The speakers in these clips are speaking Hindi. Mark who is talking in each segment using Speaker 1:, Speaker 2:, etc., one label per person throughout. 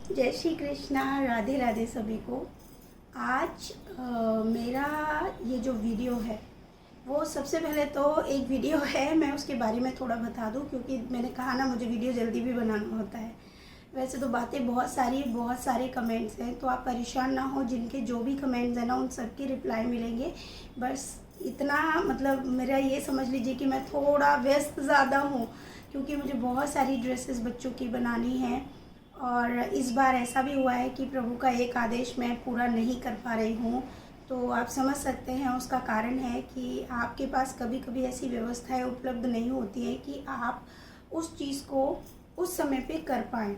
Speaker 1: जय श्री कृष्णा। राधे राधे सभी को। आज मेरा ये जो वीडियो है वो सबसे पहले तो एक वीडियो है, मैं उसके बारे में थोड़ा बता दूं क्योंकि मैंने कहा ना मुझे वीडियो जल्दी भी बनाना होता है। वैसे तो बातें बहुत सारे कमेंट्स हैं, तो आप परेशान ना हो। जिनके जो भी कमेंट्स हैं ना उन सब के रिप्लाई मिलेंगे। बस इतना मतलब मेरा ये समझ लीजिए कि मैं थोड़ा व्यस्त ज़्यादा हूँ क्योंकि मुझे बहुत सारी ड्रेसेस बच्चों की बनानी है। और इस बार ऐसा भी हुआ है कि प्रभु का एक आदेश मैं पूरा नहीं कर पा रही हूँ। तो आप समझ सकते हैं उसका कारण है कि आपके पास कभी कभी ऐसी व्यवस्थाएं उपलब्ध नहीं होती हैं कि आप उस चीज़ को उस समय पे कर पाएँ।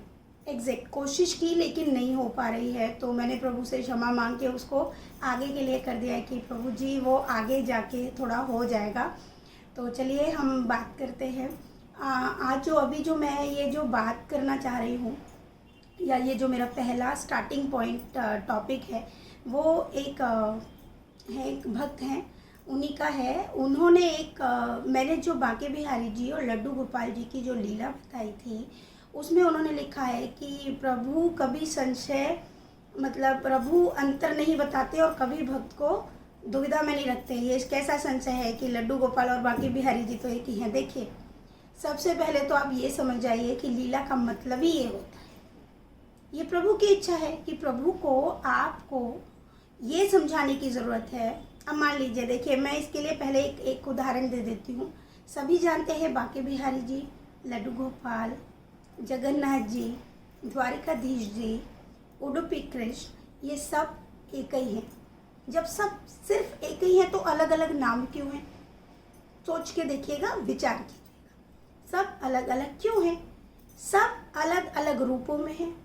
Speaker 1: एग्जैक्ट कोशिश की लेकिन नहीं हो पा रही है, तो मैंने प्रभु से क्षमा मांग के उसको आगे के लिए कर दिया है कि प्रभु जी वो आगे जाके थोड़ा हो जाएगा। तो चलिए हम बात करते हैं। आज अभी जो मैं ये जो बात करना चाह रही हूँ या ये जो मेरा पहला स्टार्टिंग पॉइंट टॉपिक है वो एक एक भक्त हैं, उन्हीं का है। उन्होंने मैंने जो बांके बिहारी जी और लड्डू गोपाल जी की जो लीला बताई थी उसमें उन्होंने लिखा है कि प्रभु कभी संशय मतलब प्रभु अंतर नहीं बताते और कभी भक्त को दुविधा में नहीं रखते। ये कैसा संशय है कि लड्डू गोपाल और बांके बिहारी जी तो एक ही हैं। देखिए, सबसे पहले तो आप ये समझ जाइए कि लीला का मतलब ही ये होता है। ये प्रभु की इच्छा है कि प्रभु को आपको ये समझाने की ज़रूरत है। अब मान लीजिए, देखिए मैं इसके लिए पहले एक उदाहरण दे देती हूँ। सभी जानते हैं बांके बिहारी जी, लड्डू गोपाल, जगन्नाथ जी, द्वारिकाधीश जी, उडुपी कृष्ण, ये सब एक ही हैं। जब सब सिर्फ एक ही हैं तो अलग अलग नाम क्यों हैं? सोच के देखिएगा, विचार कीजिएगा। सब अलग अलग क्यों हैं? सब अलग अलग रूपों में हैं।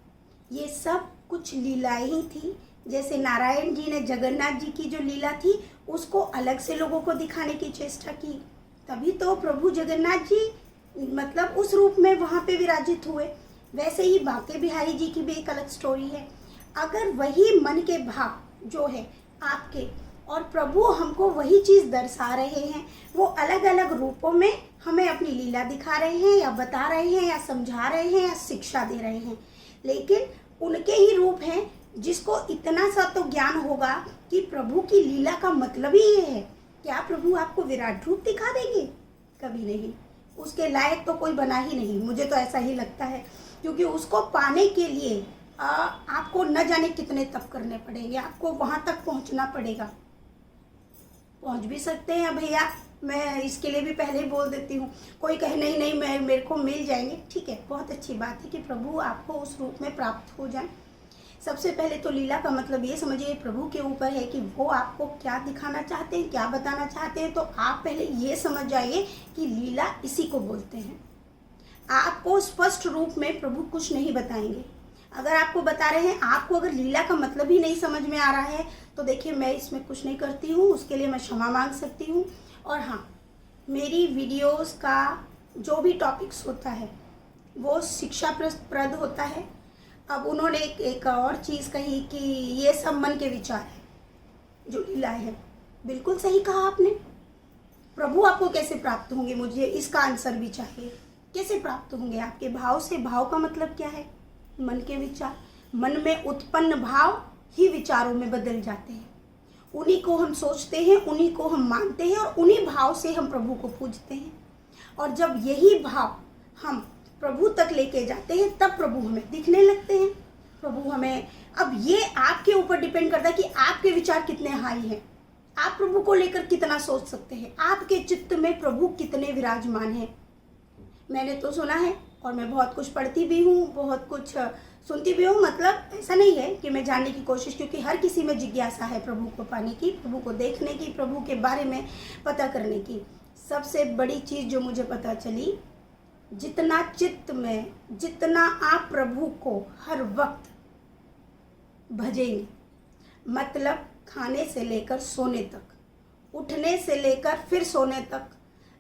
Speaker 1: ये सब कुछ लीलाएं ही थी। जैसे नारायण जी ने जगन्नाथ जी की जो लीला थी उसको अलग से लोगों को दिखाने की चेष्टा की, तभी तो प्रभु जगन्नाथ जी मतलब उस रूप में वहाँ पे विराजित हुए। वैसे ही बांके बिहारी जी की भी एक अलग स्टोरी है। अगर वही मन के भाव जो है आपके और प्रभु हमको वही चीज़ दर्शा रहे हैं, वो अलग अलग रूपों में हमें अपनी लीला दिखा रहे हैं या बता रहे हैं या समझा रहे हैं या शिक्षा दे रहे हैं, लेकिन उनके ही रूप हैं। जिसको इतना सा तो ज्ञान होगा कि प्रभु की लीला का मतलब ही ये है। क्या प्रभु आपको विराट रूप दिखा देंगे? कभी नहीं। उसके लायक तो कोई बना ही नहीं, मुझे तो ऐसा ही लगता है, क्योंकि उसको पाने के लिए आपको न जाने कितने तप करने पड़ेंगे, आपको वहाँ तक पहुँचना पड़ेगा। पहुँच भी सकते हैं भैया, मैं इसके लिए भी पहले ही बोल देती हूँ। कोई कहे नहीं नहीं मैं मेरे को मिल जाएंगे, ठीक है, बहुत अच्छी बात है कि प्रभु आपको उस रूप में प्राप्त हो जाए। सबसे पहले तो लीला का मतलब ये समझिए प्रभु के ऊपर है कि वो आपको क्या दिखाना चाहते हैं, क्या बताना चाहते हैं। तो आप पहले ये समझ जाइए कि लीला इसी को बोलते हैं। आपको स्पष्ट रूप में प्रभु कुछ नहीं बताएंगे। अगर आपको बता रहे हैं, आपको अगर लीला का मतलब ही नहीं समझ में आ रहा है तो देखिए मैं इसमें कुछ नहीं करती हूँ, उसके लिए मैं क्षमा मांग सकती हूँ। और हाँ, मेरी वीडियोस का जो भी टॉपिक्स होता है वो शिक्षाप्रद होता है। अब उन्होंने एक और चीज़ कही कि ये सब मन के विचार है जो लीला है। बिल्कुल सही कहा आपने। प्रभु आपको कैसे प्राप्त होंगे, मुझे इसका आंसर भी चाहिए। कैसे प्राप्त होंगे? आपके भाव से। भाव का मतलब क्या है? मन के विचार। मन में उत्पन्न भाव ही विचारों में बदल जाते हैं। उन्हीं को हम सोचते हैं, उन्हीं को हम मानते हैं और उन्हीं भाव से हम प्रभु को पूजते हैं। और जब यही भाव हम प्रभु तक लेके जाते हैं तब प्रभु हमें दिखने लगते हैं। प्रभु हमें, अब ये आपके ऊपर डिपेंड करता है कि आपके विचार कितने हाई हैं, आप प्रभु को लेकर कितना सोच सकते हैं, आपके चित्त में प्रभु कितने विराजमान हैं। मैंने तो सुना है और मैं बहुत कुछ पढ़ती भी हूँ, बहुत कुछ सुनती भी हूँ। मतलब ऐसा नहीं है कि मैं जानने की कोशिश, क्योंकि हर किसी में जिज्ञासा है प्रभु को पाने की, प्रभु को देखने की, प्रभु के बारे में पता करने की। सबसे बड़ी चीज़ जो मुझे पता चली, जितना चित्त में, जितना आप प्रभु को हर वक्त भजेंगे, मतलब खाने से लेकर सोने तक, उठने से लेकर फिर सोने तक,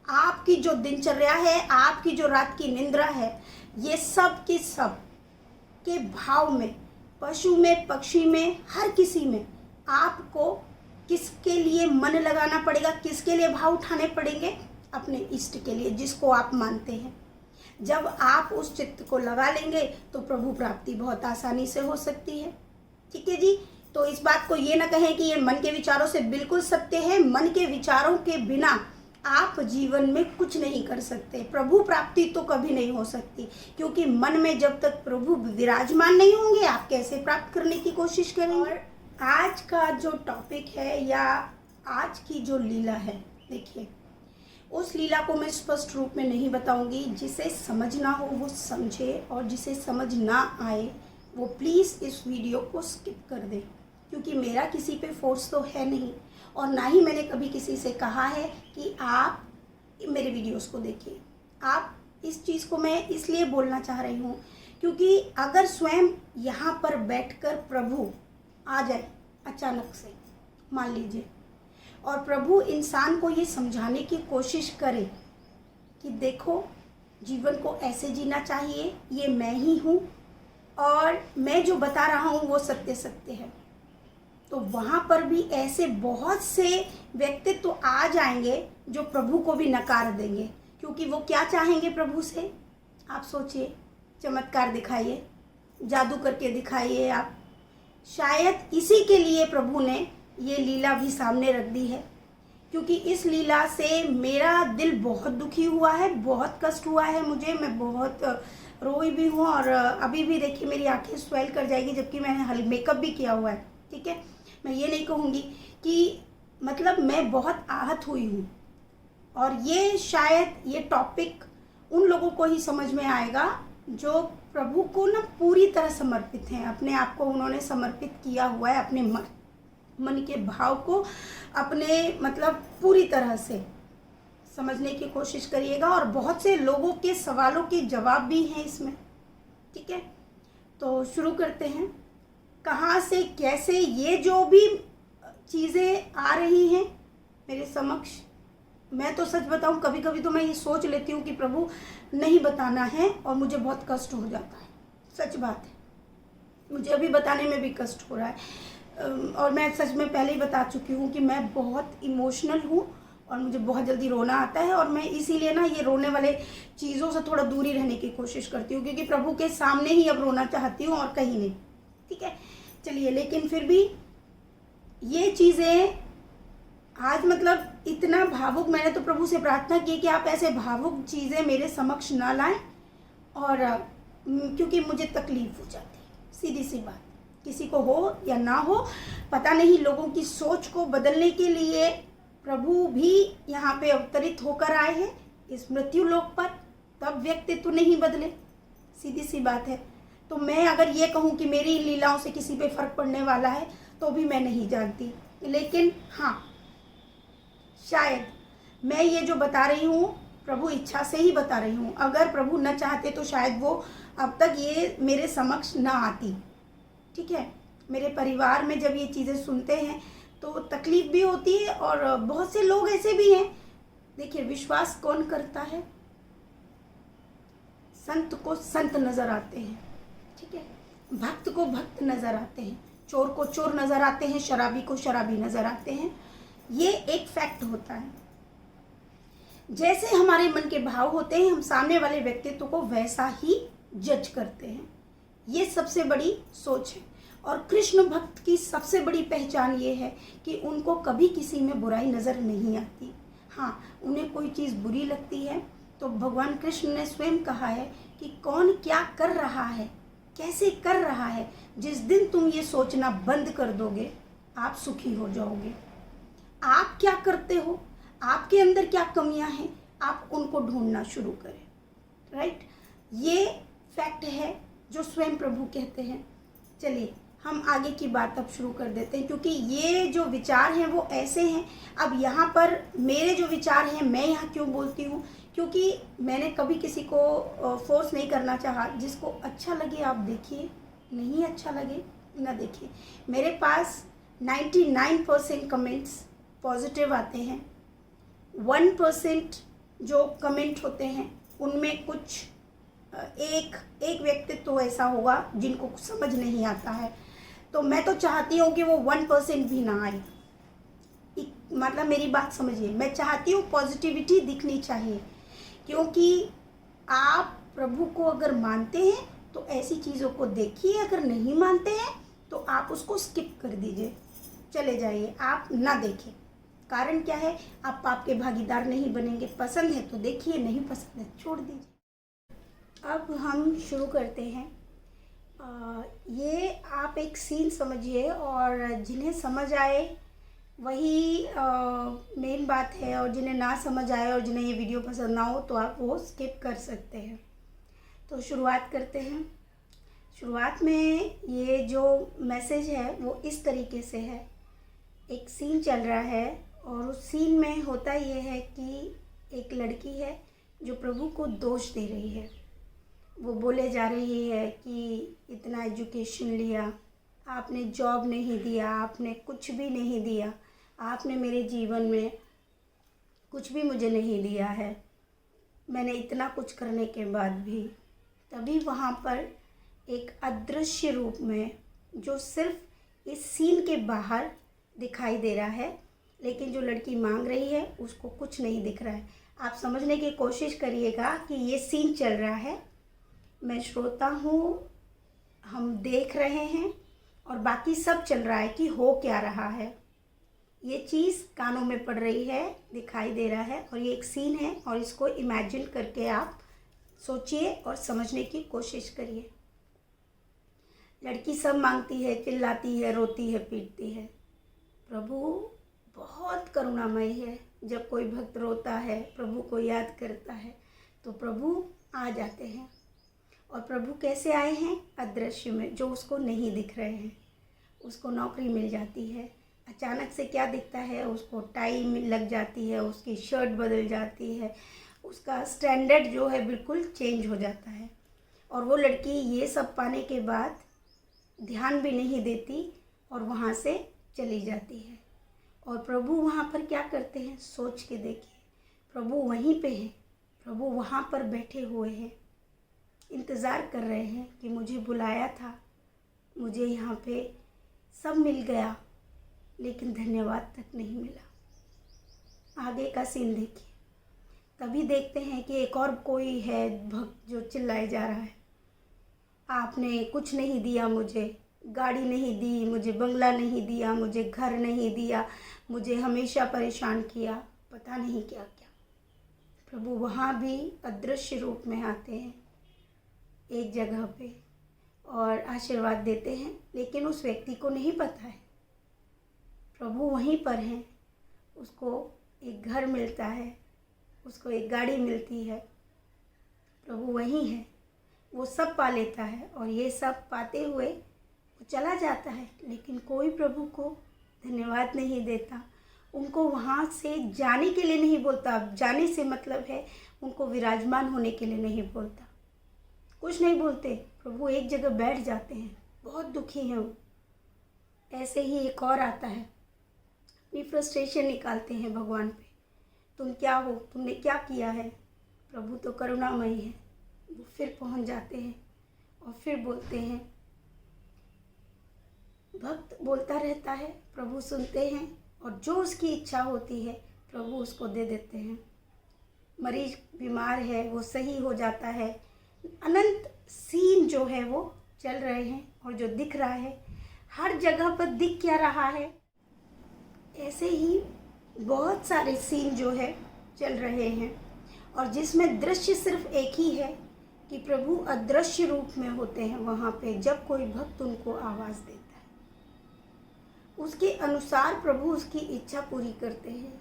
Speaker 1: आपकी जो दिनचर्या है, आपकी जो रात की निंद्रा है, ये सब की सब के भाव में, पशु में, पक्षी में, हर किसी में आपको किसके लिए मन लगाना पड़ेगा, किसके लिए भाव उठाने पड़ेंगे? अपने इष्ट के लिए, जिसको आप मानते हैं। जब आप उस चित्त को लगा लेंगे तो प्रभु प्राप्ति बहुत आसानी से हो सकती है। ठीक है जी। तो इस बात को ये ना कहें कि ये मन के विचारों से बिल्कुल सत्य है। मन के विचारों के बिना आप जीवन में कुछ नहीं कर सकते। प्रभु प्राप्ति तो कभी नहीं हो सकती, क्योंकि मन में जब तक प्रभु विराजमान नहीं होंगे आप कैसे प्राप्त करने की कोशिश करेंगे। और आज का जो टॉपिक है या आज की जो लीला है, देखिए उस लीला को मैं स्पष्ट रूप में नहीं बताऊंगी। जिसे समझना हो वो समझे, और जिसे समझ ना आए वो प्लीज़ इस वीडियो को स्किप कर दे, क्योंकि मेरा किसी पे फोर्स तो है नहीं, और ना ही मैंने कभी किसी से कहा है कि आप मेरे वीडियोस को देखिए। आप इस चीज़ को मैं इसलिए बोलना चाह रही हूँ क्योंकि अगर स्वयं यहाँ पर बैठकर प्रभु आ जाए अचानक से, मान लीजिए, और प्रभु इंसान को ये समझाने की कोशिश करे कि देखो जीवन को ऐसे जीना चाहिए, ये मैं ही हूँ और मैं जो बता रहा हूँ वो सत्य सत्य है, तो वहाँ पर भी ऐसे बहुत से व्यक्तित्व तो आ जाएंगे जो प्रभु को भी नकार देंगे। क्योंकि वो क्या चाहेंगे प्रभु से, आप सोचिए, चमत्कार दिखाइए, जादू करके दिखाइए आप। शायद इसी के लिए प्रभु ने ये लीला भी सामने रख दी है, क्योंकि इस लीला से मेरा दिल बहुत दुखी हुआ है, बहुत कष्ट हुआ है मुझे। मैं बहुत रोई भी हूँ, और अभी भी देखिए मेरी आंखें स्वेल कर जाएगी, जबकि मैंने मेकअप भी किया हुआ है। ठीक है, मैं ये नहीं कहूँगी कि मतलब मैं बहुत आहत हुई हूँ, और ये शायद ये टॉपिक उन लोगों को ही समझ में आएगा जो प्रभु को ना पूरी तरह समर्पित हैं। अपने आप को उन्होंने समर्पित किया हुआ है, अपने मन के भाव को अपने मतलब पूरी तरह से समझने की कोशिश करिएगा। और बहुत से लोगों के सवालों के जवाब भी हैं इसमें। ठीक है, तो शुरू करते हैं। कहाँ से कैसे ये जो भी चीज़ें आ रही हैं मेरे समक्ष, मैं तो सच बताऊं, कभी कभी तो मैं ये सोच लेती हूँ कि प्रभु नहीं बताना है, और मुझे बहुत कष्ट हो जाता है। सच बात है, मुझे अभी बताने में भी कष्ट हो रहा है। और मैं सच में पहले ही बता चुकी हूँ कि मैं बहुत इमोशनल हूँ और मुझे बहुत जल्दी रोना आता है, और मैं इसीलिए ना ये रोने वाले चीज़ों से थोड़ा दूरी रहने की कोशिश करती हूँ, क्योंकि प्रभु के सामने ही अब रोना चाहती हूँ और कहीं नहीं। ठीक है, चलिए, लेकिन फिर भी ये चीज़ें आज मतलब इतना भावुक, मैंने तो प्रभु से प्रार्थना की कि आप ऐसे भावुक चीज़ें मेरे समक्ष ना लाएं, और क्योंकि मुझे तकलीफ हो जाती है, सीधी सी बात। किसी को हो या ना हो पता नहीं, लोगों की सोच को बदलने के लिए प्रभु भी यहाँ पे अवतरित होकर आए हैं इस मृत्यु लोक पर, तब व्यक्तित्व नहीं बदले, सीधी सी बात है। तो मैं अगर ये कहूँ कि मेरी लीलाओं से किसी पे फर्क पड़ने वाला है तो भी मैं नहीं जानती, लेकिन हाँ, शायद मैं ये जो बता रही हूँ प्रभु इच्छा से ही बता रही हूँ। अगर प्रभु न चाहते तो शायद वो अब तक ये मेरे समक्ष ना आती। ठीक है, मेरे परिवार में जब ये चीज़ें सुनते हैं तो तकलीफ भी होती है, और बहुत से लोग ऐसे भी हैं। देखिए, विश्वास कौन करता है, संत को संत नज़र आते हैं। ठीक है, भक्त को भक्त नज़र आते हैं, चोर को चोर नज़र आते हैं, शराबी को शराबी नज़र आते हैं। ये एक फैक्ट होता है। जैसे हमारे मन के भाव होते हैं, हम सामने वाले व्यक्तित्व को वैसा ही जज करते हैं। ये सबसे बड़ी सोच है, और कृष्ण भक्त की सबसे बड़ी पहचान ये है कि उनको कभी किसी में बुराई नज़र नहीं आती। हाँ, उन्हें कोई चीज़ बुरी लगती है तो भगवान कृष्ण ने स्वयं कहा है कि कौन क्या कर रहा है, कैसे कर रहा है, जिस दिन तुम ये सोचना बंद कर दोगे आप सुखी हो जाओगे। आप क्या करते हो, आपके अंदर क्या कमियां हैं, आप उनको ढूंढना शुरू करें। राइट, ये फैक्ट है जो स्वयं प्रभु कहते हैं। चलिए, हम आगे की बात अब शुरू कर देते हैं, क्योंकि ये जो विचार हैं वो ऐसे हैं। अब यहाँ पर मेरे जो विचार हैं, मैं यहाँ क्यों बोलती हूँ, क्योंकि मैंने कभी किसी को फोर्स नहीं करना चाहा। जिसको अच्छा लगे आप देखिए, नहीं अच्छा लगे ना देखिए। मेरे पास 99% कमेंट्स पॉजिटिव आते हैं, 1% जो कमेंट होते हैं उनमें कुछ एक व्यक्तित्व तो ऐसा होगा जिनको कुछ समझ नहीं आता है। तो मैं तो चाहती हूँ कि वो 1% भी ना आए। मतलब मेरी बात समझिए, मैं चाहती हूँ पॉजिटिविटी दिखनी चाहिए, क्योंकि आप प्रभु को अगर मानते हैं तो ऐसी चीज़ों को देखिए, अगर नहीं मानते हैं तो आप उसको स्किप कर दीजिए, चले जाइए, आप ना देखें। कारण क्या है, आप पाप के भागीदार नहीं बनेंगे। पसंद है तो देखिए, नहीं पसंद है छोड़ दीजिए। अब हम शुरू करते हैं। ये आप एक सीन समझिए और जिन्हें समझ आए वही मेन बात है, और जिन्हें ना समझ आए और जिन्हें ये वीडियो पसंद ना हो तो आप वो स्किप कर सकते हैं। तो शुरुआत करते हैं। शुरुआत में ये जो मैसेज है वो इस तरीके से है। एक सीन चल रहा है और उस सीन में होता ये है कि एक लड़की है जो प्रभु को दोष दे रही है। वो बोले जा रही है कि इतना एजुकेशन लिया, आपने जॉब नहीं दिया, आपने कुछ भी नहीं दिया, आपने मेरे जीवन में कुछ भी मुझे नहीं दिया है, मैंने इतना कुछ करने के बाद भी। तभी वहाँ पर एक अदृश्य रूप में, जो सिर्फ इस सीन के बाहर दिखाई दे रहा है, लेकिन जो लड़की मांग रही है उसको कुछ नहीं दिख रहा है। आप समझने की कोशिश करिएगा कि ये सीन चल रहा है, मैं श्रोता हूँ, हम देख रहे हैं और बाकी सब चल रहा है कि हो क्या रहा है। ये चीज़ कानों में पड़ रही है, दिखाई दे रहा है, और ये एक सीन है और इसको इमेजिन करके आप सोचिए और समझने की कोशिश करिए। लड़की सब मांगती है, चिल्लाती है, रोती है, पीटती है। प्रभु बहुत करुणामय है। जब कोई भक्त रोता है, प्रभु को याद करता है, तो प्रभु आ जाते हैं। और प्रभु कैसे आए हैं? अदृश्य में, जो उसको नहीं दिख रहे हैं। उसको नौकरी मिल जाती है, अचानक से क्या दिखता है, उसको टाई लग जाती है, उसकी शर्ट बदल जाती है, उसका स्टैंडर्ड जो है बिल्कुल चेंज हो जाता है। और वो लड़की ये सब पाने के बाद ध्यान भी नहीं देती और वहाँ से चली जाती है। और प्रभु वहाँ पर क्या करते हैं, सोच के देखिए। प्रभु वहीं पे हैं, प्रभु वहाँ पर बैठे हुए हैं, इंतज़ार कर रहे हैं कि मुझे बुलाया था, मुझे यहाँ पे सब मिल गया, लेकिन धन्यवाद तक नहीं मिला। आगे का सीन देखिए। तभी देखते हैं कि एक और कोई है भक्त जो चिल्लाए जा रहा है, आपने कुछ नहीं दिया मुझे, गाड़ी नहीं दी मुझे, बंगला नहीं दिया मुझे, घर नहीं दिया मुझे, हमेशा परेशान किया, पता नहीं क्या क्या। प्रभु वहाँ भी अदृश्य रूप में आते हैं एक जगह पे और आशीर्वाद देते हैं, लेकिन उस व्यक्ति को नहीं पता है प्रभु वहीं पर हैं। उसको एक घर मिलता है, उसको एक गाड़ी मिलती है, प्रभु वहीं है, वो सब पा लेता है। और ये सब पाते हुए वो चला जाता है, लेकिन कोई प्रभु को धन्यवाद नहीं देता, उनको वहाँ से जाने के लिए नहीं बोलता। जाने से मतलब है उनको विराजमान होने के लिए नहीं बोलता, कुछ नहीं बोलते। प्रभु एक जगह बैठ जाते हैं, बहुत दुखी हैं वो। ऐसे ही एक और आता है, अपनी फ्रस्ट्रेशन निकालते हैं भगवान पे, तुम क्या हो, तुमने क्या किया है। प्रभु तो करुणामयी है, वो फिर पहुंच जाते हैं और फिर बोलते हैं। भक्त बोलता रहता है, प्रभु सुनते हैं, और जो उसकी इच्छा होती है प्रभु उसको दे देते हैं। मरीज बीमार है, वो सही हो जाता है। अनंत सीन जो है वो चल रहे हैं, और जो दिख रहा है हर जगह पर दिख क्या रहा है, ऐसे ही बहुत सारे सीन जो है चल रहे हैं, और जिसमें दृश्य सिर्फ एक ही है कि प्रभु अदृश्य रूप में होते हैं वहाँ पे जब कोई भक्त उनको आवाज़ देता है। उसके अनुसार प्रभु उसकी इच्छा पूरी करते हैं,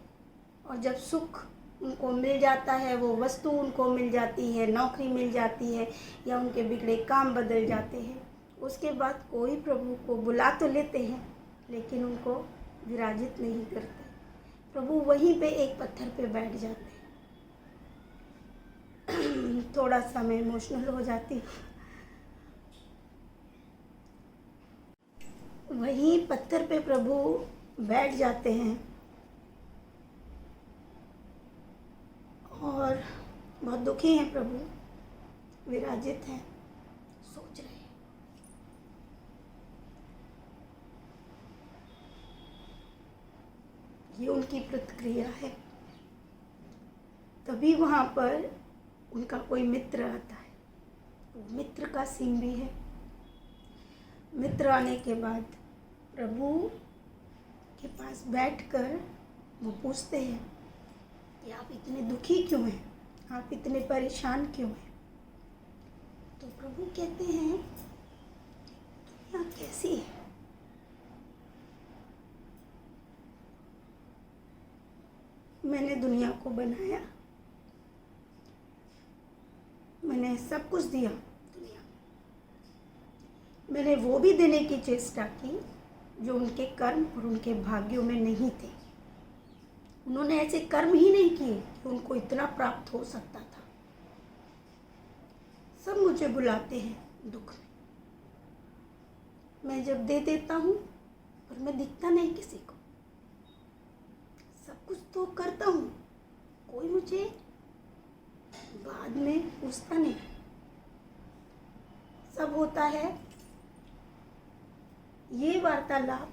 Speaker 1: और जब सुख उनको मिल जाता है, वो वस्तु उनको मिल जाती है, नौकरी मिल जाती है, या उनके बिगड़े काम बदल जाते हैं, उसके बाद कोई प्रभु को बुला तो लेते हैं लेकिन उनको विराजित नहीं करते। प्रभु वहीं पे एक पत्थर पे बैठ जाते हैं। थोड़ा सा मैं इमोशनल हो जाती हूँ। वहीं पत्थर पे प्रभु बैठ जाते हैं और बहुत दुखी हैं प्रभु, विराजित हैं, सोच रहे हैं। ये उनकी प्रतिक्रिया है। तभी वहाँ पर उनका कोई मित्र आता है, वो मित्र का सीन भी है। मित्र आने के बाद प्रभु के पास बैठकर वो पूछते हैं कि आप इतने दुखी क्यों हैं, आप इतने परेशान क्यों हैं। तो प्रभु कहते हैं दुनिया कैसी है, मैंने दुनिया को बनाया, मैंने सब कुछ दिया दुनिया में, मैंने वो भी देने की चेष्टा की जो उनके कर्म और उनके भाग्यों में नहीं थे। उन्होंने ऐसे कर्म ही नहीं किए कि उनको इतना प्राप्त हो सकता था। सब मुझे बुलाते हैं दुख में, मैं जब दे देता हूँ पर मैं दिखता नहीं किसी को, सब कुछ तो करता हूँ, कोई मुझे बाद में पूछता नहीं। सब होता है ये वार्तालाप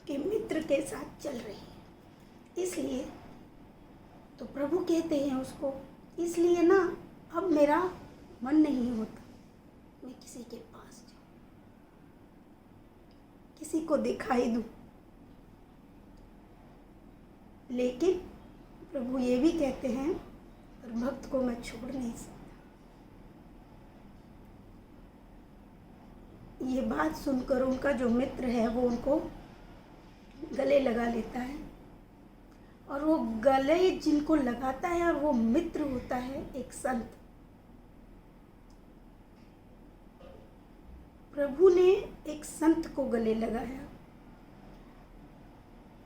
Speaker 1: के मित्र के साथ चल रही है, इसलिए तो प्रभु कहते हैं उसको, इसलिए ना अब मेरा मन नहीं होता मैं किसी के पास जाऊं, किसी को दिखाई दूं। लेकिन प्रभु ये भी कहते हैं और भक्त को मैं छोड़ नहीं सकता। ये बात सुनकर उनका जो मित्र है वो उनको गले लगा लेता है, और वो गले जिनको लगाता है और वो मित्र होता है एक संत। प्रभु ने एक संत को गले लगाया।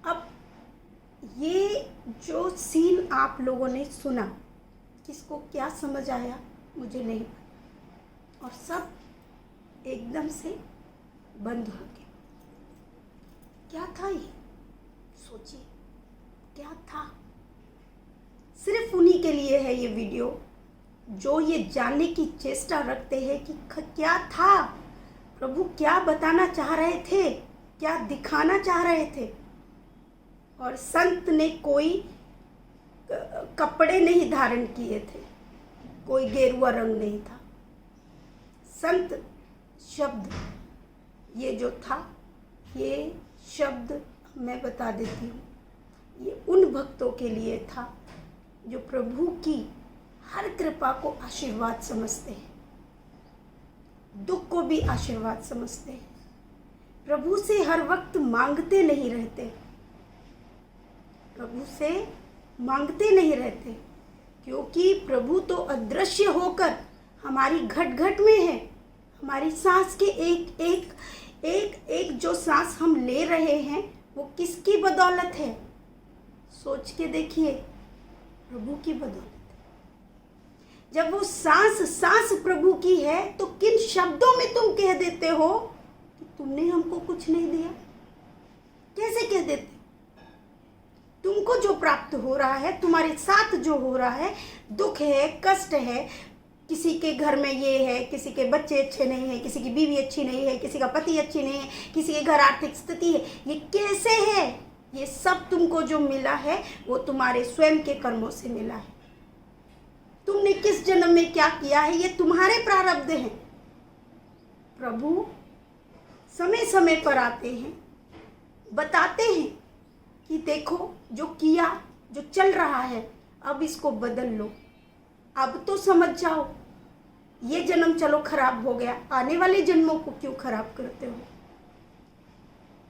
Speaker 1: अब ये जो सीन आप लोगों ने सुना, किसको क्या समझ आया मुझे नहीं पता, और सब एकदम से बंद हो गया। क्या था ये, सोचिए क्या था। सिर्फ उन्हीं के लिए है ये वीडियो जो ये जानने की चेष्टा रखते हैं कि क्या था, प्रभु क्या बताना चाह रहे थे, क्या दिखाना चाह रहे थे। और संत ने कोई कपड़े नहीं धारण किए थे, कोई गेरुआ रंग नहीं था। संत शब्द ये जो था, ये शब्द मैं बता देती हूँ, ये उन भक्तों के लिए था जो प्रभु की हर कृपा को आशीर्वाद समझते हैं, दुख को भी आशीर्वाद समझते हैं, प्रभु से हर वक्त मांगते नहीं रहते, प्रभु से मांगते नहीं रहते, क्योंकि प्रभु तो अदृश्य होकर हमारी घट घट में है। हमारी सांस के एक एक एक एक जो सांस हम ले रहे हैं वो किसकी बदौलत है, सोच के देखिए, प्रभु की बदौलत। जब वो सांस प्रभु की है तो किन शब्दों में तुम कह देते हो कि तुमने हमको कुछ नहीं दिया? कैसे कह देते? तुमको जो प्राप्त हो रहा है, तुम्हारे साथ जो हो रहा है, दुख है, कष्ट है, किसी के घर में ये है, किसी के बच्चे अच्छे नहीं है, किसी की बीवी अच्छी नहीं है, किसी का पति अच्छी नहीं है, किसी के घर आर्थिक स्थिति है, ये कैसे है? ये सब तुमको जो मिला है वो तुम्हारे स्वयं के कर्मों से मिला है। तुमने किस जन्म में क्या किया है ये तुम्हारे प्रारब्ध हैं। प्रभु समय समय पर आते हैं, बताते हैं कि देखो जो किया, जो चल रहा है, अब इसको बदल लो, अब तो समझ जाओ। ये जन्म चलो खराब हो गया, आने वाले जन्मों को क्यों खराब करते हो?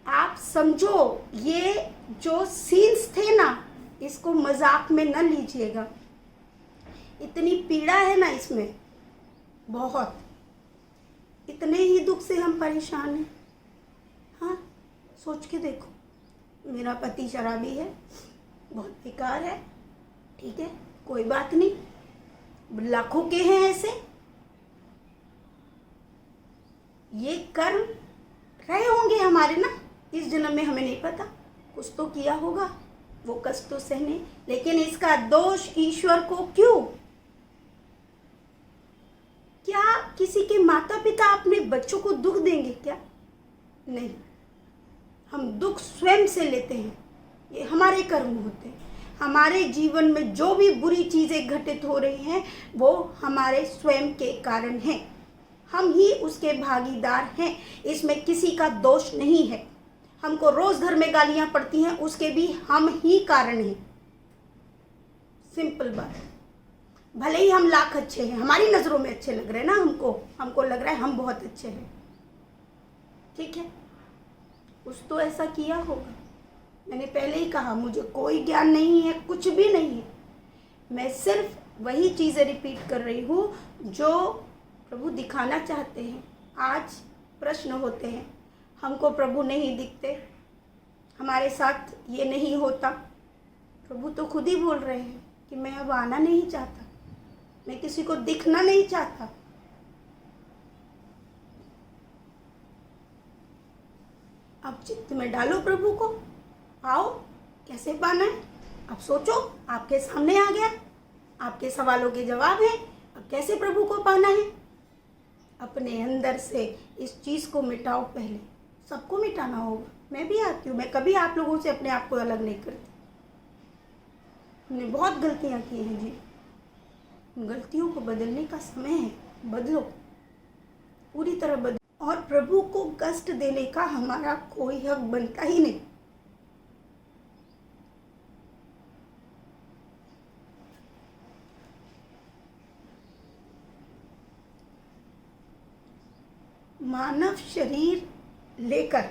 Speaker 1: आप समझो, ये जो सीन्स थे ना, इसको मजाक में न लीजिएगा। इतनी पीड़ा है ना इसमें, बहुत, इतने ही दुख से हम परेशान हैं। हाँ, सोच के देखो, मेरा पति शराबी है, बहुत बेकार है, ठीक है, कोई बात नहीं, लाखों के हैं ऐसे। ये कर्म रहे होंगे हमारे ना, इस जन्म में हमें नहीं पता, कुछ तो किया होगा, वो कष्ट तो सहने, लेकिन इसका दोष ईश्वर को क्यों? क्या किसी के माता पिता अपने बच्चों को दुख देंगे क्या? नहीं, हम दुख स्वयं से लेते हैं, ये हमारे कर्म होते हैं। हमारे जीवन में जो भी बुरी चीज़ें घटित हो रही हैं वो हमारे स्वयं के कारण हैं। हम ही उसके भागीदार हैं, इसमें किसी का दोष नहीं है। हमको रोज घर में गालियां पड़ती हैं, उसके भी हम ही कारण हैं। सिंपल बात। भले ही हम लाख अच्छे हैं, हमारी नजरों में अच्छे लग रहे हैं ना, हमको लग रहा है हम बहुत अच्छे हैं, ठीक है। कुछ तो ऐसा किया होगा। मैंने पहले ही कहा, मुझे कोई ज्ञान नहीं है, कुछ भी नहीं है। मैं सिर्फ वही चीज़ें रिपीट कर रही हूँ जो प्रभु दिखाना चाहते हैं। आज प्रश्न होते हैं, हमको प्रभु नहीं दिखते, हमारे साथ ये नहीं होता। प्रभु तो खुद ही बोल रहे हैं कि मैं अब आना नहीं चाहता, मैं किसी को दिखना नहीं चाहता। अब चित्त में डालो प्रभु को, आओ, कैसे पाना है अब सोचो, आपके सामने आ गया, आपके सवालों के जवाब हैं। अब कैसे प्रभु को पाना है? अपने अंदर से इस चीज़ को मिटाओ। पहले सबको मिटाना होगा। मैं भी आती हूँ, मैं कभी आप लोगों से अपने आप को अलग नहीं करती। हमने बहुत गलतियाँ की हैं जी, उन गलतियों को बदलने का समय है। बदलो, पूरी तरह बदलो। और प्रभु को कष्ट देने का हमारा कोई हक बनता ही नहीं। मानव शरीर लेकर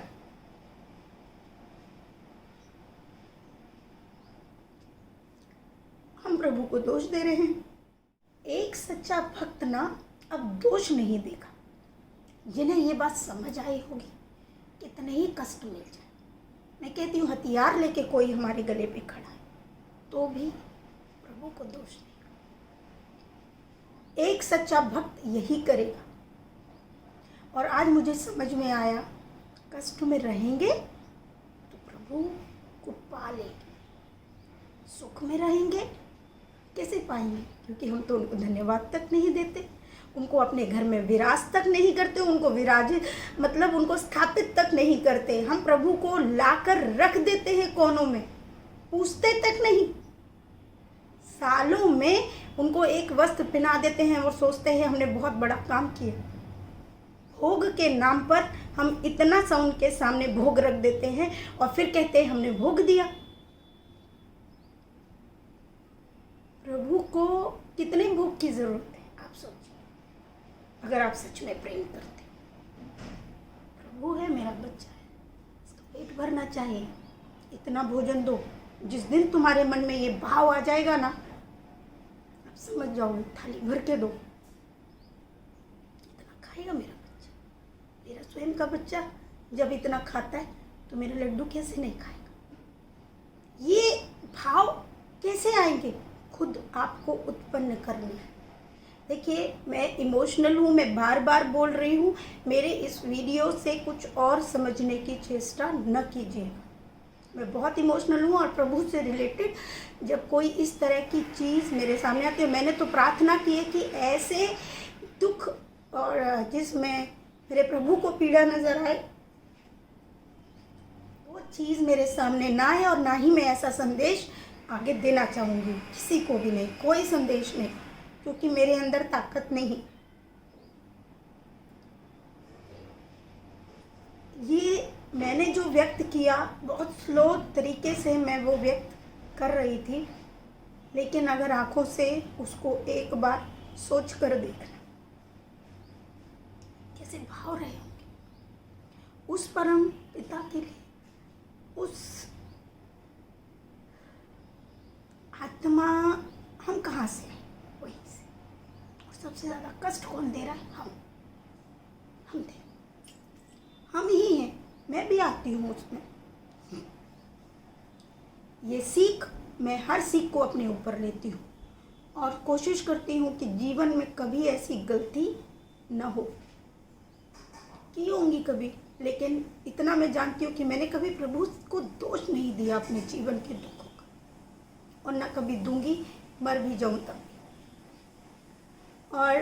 Speaker 1: हम प्रभु को दोष दे रहे हैं। एक सच्चा भक्त ना अब दोष नहीं देगा। जिन्हें ये बात समझ आई होगी, कितने ही कष्ट मिल जाए, मैं कहती हूँ हथियार लेके कोई हमारे गले पे खड़ा है तो भी प्रभु को दोष नहीं। एक सच्चा भक्त यही करेगा। और आज मुझे समझ में आया, कष्ट में रहेंगे तो प्रभु को पा लेंगे। सुख में रहेंगे कैसे पाएंगे? क्योंकि हम तो उनको धन्यवाद तक नहीं देते, उनको अपने घर में विराज तक नहीं करते, उनको मतलब उनको स्थापित तक नहीं करते। हम प्रभु को लाकर रख देते हैं कोनों में, पूछते तक नहीं। सालों में उनको एक वस्त्र पहना देते हैं और सोचते हैं हमने बहुत बड़ा काम किया। भोग के नाम पर हम इतना सा उनके सामने भोग रख देते हैं और फिर कहते हैं हमने भोग दिया। प्रभु को कितने भोग की जरूरत है आप सोचिए, अगर आप सच में प्रेम करते। प्रभु है, मेरा बच्चा है, इसका पेट भरना चाहिए, इतना भोजन दो। जिस दिन तुम्हारे मन में ये भाव आ जाएगा ना, आप समझ जाओगे, थाली भर के दो। इतना खाएगा मेरा बच्चा, मेरा स्वयं का बच्चा जब इतना खाता है तो मेरा लड्डू कैसे नहीं खाएगा? ये भाव कैसे आएंगे? खुद आपको उत्पन्न करनी है। देखिए, मैं इमोशनल हूँ, मैं बार बार बोल रही हूँ। मेरे इस वीडियो से कुछ और समझने की चेष्टा न कीजिएगा। मैं बहुत इमोशनल हूँ और प्रभु से रिलेटेड जब कोई इस तरह की चीज़ मेरे सामने आती है, मैंने तो प्रार्थना की है कि ऐसे दुख और जिसमें मेरे प्रभु को पीड़ा नजर आए, वो चीज़ मेरे सामने ना आए। और ना ही मैं ऐसा संदेश आगे देना चाहूँगी, किसी को भी नहीं, कोई संदेश नहीं, क्योंकि मेरे अंदर ताकत नहीं। ये मैंने जो व्यक्त किया, बहुत स्लो तरीके से मैं वो व्यक्त कर रही थी, लेकिन अगर आंखों से उसको एक बार सोच कर देखना, कैसे भाव रहे होंगे उस परम पिता के लिए, उस आत्मा। हम कहाँ से हैं? वहीं से। और सबसे ज़्यादा कष्ट कौन दे रहा है? हम दे, हम ही हैं। मैं भी आती हूँ उसमें। ये सीख, मैं हर सीख को अपने ऊपर लेती हूँ और कोशिश करती हूँ कि जीवन में कभी ऐसी गलती न हो। की होंगी कभी, लेकिन इतना मैं जानती हूँ कि मैंने कभी प्रभु को दोष नहीं दिया अपने जीवन के दुखों का, और न कभी दूंगी, मर भी जाऊं तब। और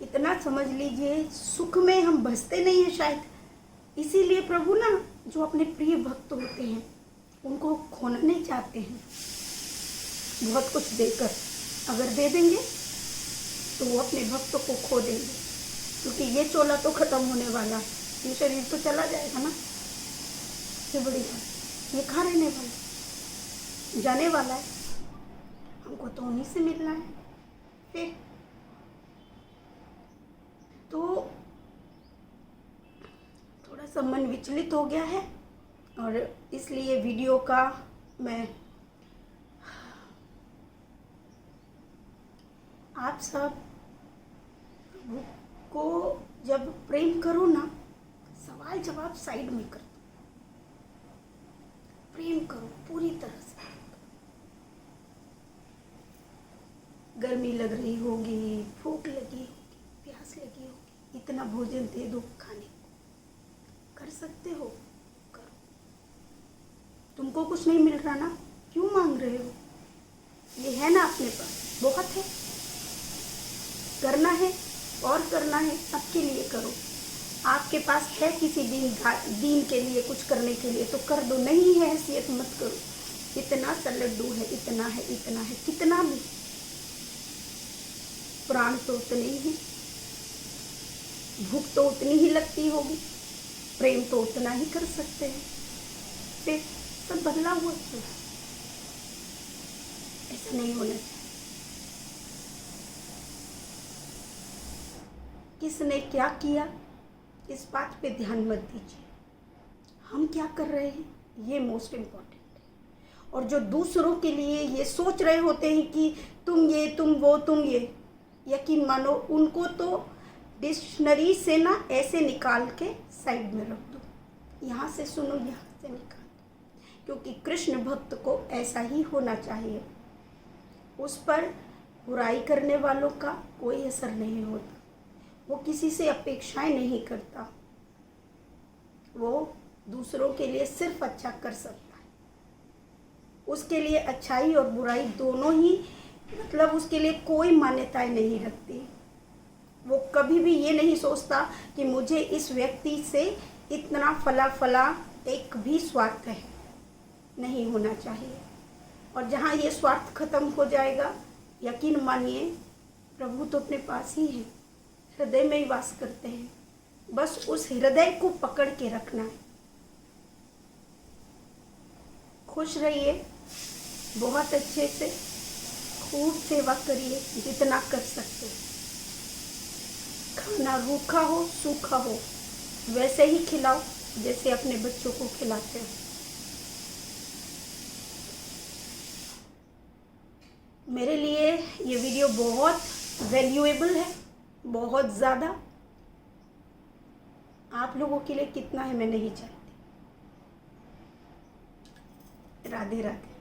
Speaker 1: इतना समझ लीजिए, सुख में हम बसते नहीं हैं शायद, इसीलिए प्रभु ना जो अपने प्रिय भक्त होते हैं उनको खोना नहीं चाहते हैं। बहुत कुछ देकर अगर दे देंगे तो वो अपने भक्तों को खो देंगे, क्योंकि ये चोला तो ख़त्म होने वाला है, ये शरीर तो चला जाएगा ना। ये बड़ी बात, ये कहाँ रहने वाला है, जाने वाला है, हमको तो उन्हीं से मिलना है। फिर तो थोड़ा सा मन विचलित हो गया है, और इसलिए वीडियो का मैं आप सब प्रभु को जब प्रेम करो ना, सवाल जवाब साइड में कर दो, प्रेम करो पूरी तरह से। गर्मी लग रही होगी, भूख लगी होगी, प्यास लगी होगी, इतना भोजन दे दो खाने को, कर सकते हो करो। तुमको कुछ नहीं मिल रहा ना, क्यों मांग रहे हो, ये है ना अपने पास, बहुत है, करना है और करना है, सबके लिए करो। आपके पास है किसी दीन के लिए कुछ करने के लिए तो कर दो, नहीं है हैसियत मत करो। इतना सा लड्डू है, इतना है, इतना है, कितना भी, प्राण तो उतने ही, भूख तो उतनी ही लगती होगी, प्रेम तो उतना ही कर सकते हैं। फिर सब बदला हुआ क्यों, ऐसा नहीं होना चाहिए। किसने क्या किया इस बात पे ध्यान मत दीजिए, हम क्या कर रहे हैं ये मोस्ट इम्पॉर्टेंट है। और जो दूसरों के लिए ये सोच रहे होते हैं कि तुम ये, तुम वो, तुम ये, यकीन मानो उनको तो डिक्शनरी से ना ऐसे निकाल के साइड में रख दो, यहाँ से सुनो, यहाँ से निकाल दो, क्योंकि कृष्ण भक्त को ऐसा ही होना चाहिए। उस पर बुराई करने वालों का कोई असर नहीं होता, वो किसी से अपेक्षाएं नहीं करता, वो दूसरों के लिए सिर्फ अच्छा कर सकता है। उसके लिए अच्छाई और बुराई दोनों ही, मतलब उसके लिए कोई मान्यताएं नहीं रखती। वो कभी भी ये नहीं सोचता कि मुझे इस व्यक्ति से इतना फला एक भी स्वार्थ है, नहीं होना चाहिए। और जहाँ ये स्वार्थ खत्म हो जाएगा, यकीन मानिए प्रभु तो अपने पास ही है, हृदय में ही वास करते हैं, बस उस हृदय को पकड़ के रखना है। खुश रहिए, बहुत अच्छे से खूब सेवा करिए जितना कर सकते हैं। खाना रूखा हो सूखा हो वैसे ही खिलाओ जैसे अपने बच्चों को खिलाते हो। मेरे लिए ये वीडियो बहुत वैल्यूएबल है, बहुत ज़्यादा। आप लोगों के लिए कितना है मैं नहीं जानती। राधे राधे।